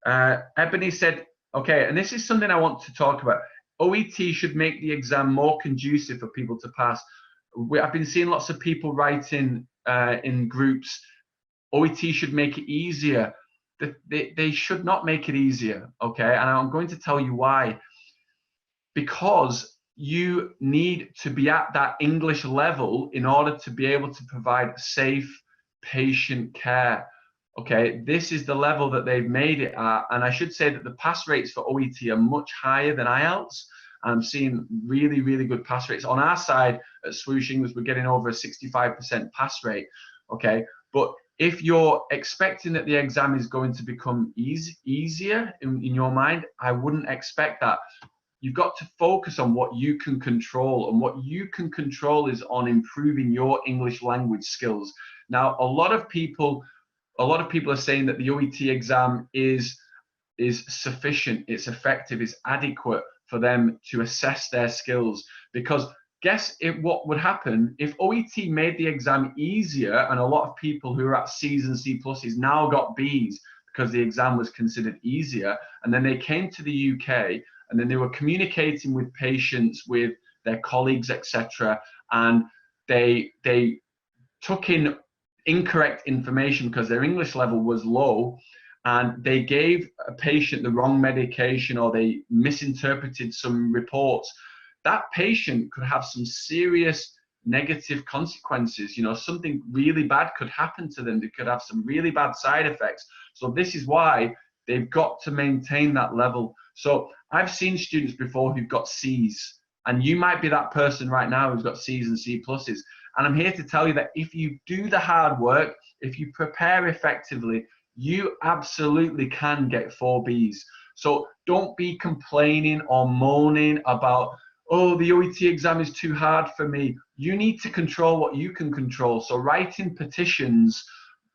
Ebony said, okay, and this is something I want to talk about. OET should make the exam more conducive for people to pass. I've been seeing lots of people writing in groups, OET should make it easier. They should not make it easier, okay? And I'm going to tell you why. Because you need to be at that English level in order to be able to provide safe patient care. Okay, this is the level that they've made it at, and I should say that the pass rates for OET are much higher than IELTS. I'm seeing really, really good pass rates. On our side at Swoosh English, we're getting over a 65% pass rate. Okay, but if you're expecting that the exam is going to become easier in your mind, I wouldn't expect that. You've got to focus on what you can control, and what you can control is on improving your English language skills. Now, a lot of people are saying that the OET exam is sufficient, it's effective, it's adequate for them to assess their skills. Because guess what would happen if OET made the exam easier, and a lot of people who are at C's and C pluses now got B's because the exam was considered easier, and then they came to the UK and then they were communicating with patients, with their colleagues, etc., and they took in incorrect information because their English level was low, and they gave a patient the wrong medication, or they misinterpreted some reports. That patient could have some serious negative consequences. You know, something really bad could happen to them. They could have some really bad side effects. So this is why they've got to maintain that level. So I've seen students before who've got C's, and you might be that person right now who's got C's and C pluses. And I'm here to tell you that if you do the hard work, if you prepare effectively, you absolutely can get 4 B's. So don't be complaining or moaning about, oh, the OET exam is too hard for me. You need to control what you can control. So writing petitions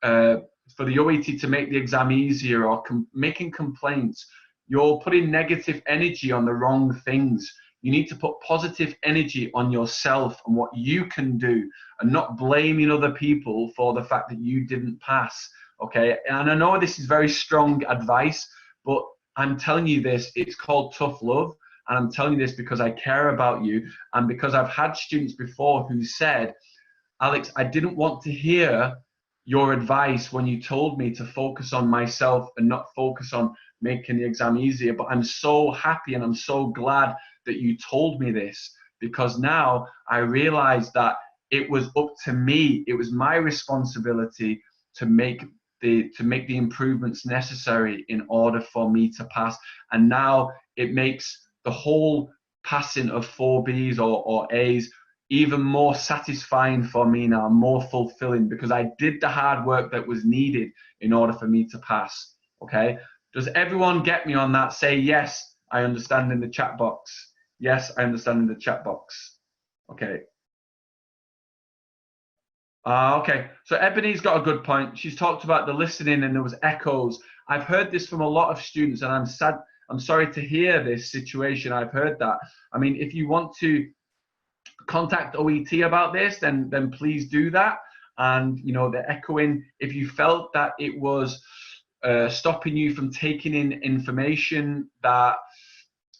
for the OET to make the exam easier, or making complaints, you're putting negative energy on the wrong things. You need to put positive energy on yourself and what you can do, and not blaming other people for the fact that you didn't pass. Okay, and I know this is very strong advice, but I'm telling you this, it's called tough love. And I'm telling you this because I care about you, and because I've had students before who said, Alex, I didn't want to hear your advice when you told me to focus on myself and not focus on making the exam easier. But I'm so happy and I'm so glad that you told me this, because now I realize that it was up to me. It was my responsibility to make the improvements necessary in order for me to pass. And now it makes the whole passing of 4 B's or A's even more satisfying for me now, more fulfilling, because I did the hard work that was needed in order for me to pass. Okay, does everyone get me on that? Say yes, I understand in the chat box. Yes, I understand in the chat box. Okay. Okay, so Ebony's got a good point. She's talked about the listening and there was echoes. I've heard this from a lot of students, and I'm sad. I'm sorry to hear this situation. I've heard that. I mean, if you want to contact OET about this, then please do that. And you know, the echoing, if you felt that it was stopping you from taking in information that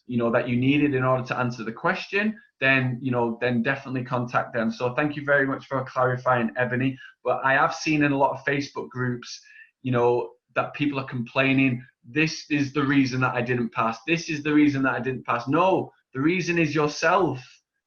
that you needed in order to answer the question, then then definitely contact them. So thank you very much for clarifying, Ebony. But I have seen in a lot of Facebook groups, that people are complaining, this is the reason that I didn't pass, this is the reason that I didn't pass. No, the reason is yourself.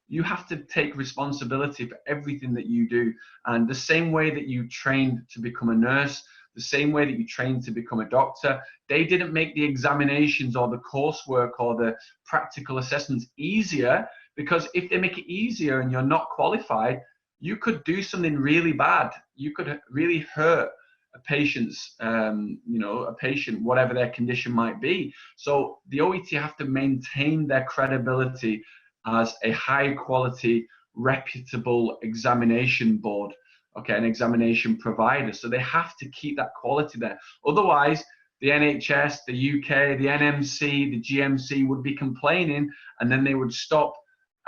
You have to take responsibility for everything that you do. And the same way that you trained to become a nurse, the same way that you trained to become a doctor, they didn't make the examinations or the coursework or the practical assessments easier, because if they make it easier and you're not qualified, you could do something really bad. You could really hurt a patient's, a patient, whatever their condition might be. So the OET have to maintain their credibility as a high quality, reputable examination board, okay, an examination provider. So they have to keep that quality there. Otherwise, the NHS, the UK, the NMC, the GMC would be complaining, and then they would stop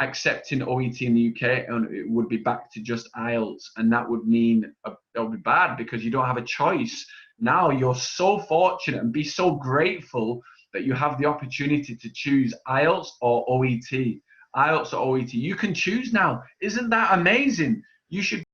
accepting OET in the UK, and it would be back to just IELTS. And that would mean that would be bad, because you don't have a choice. now you're so fortunate and be so grateful that you have the opportunity to choose IELTS or OET. IELTS or OET. You can choose now. Isn't that amazing? You should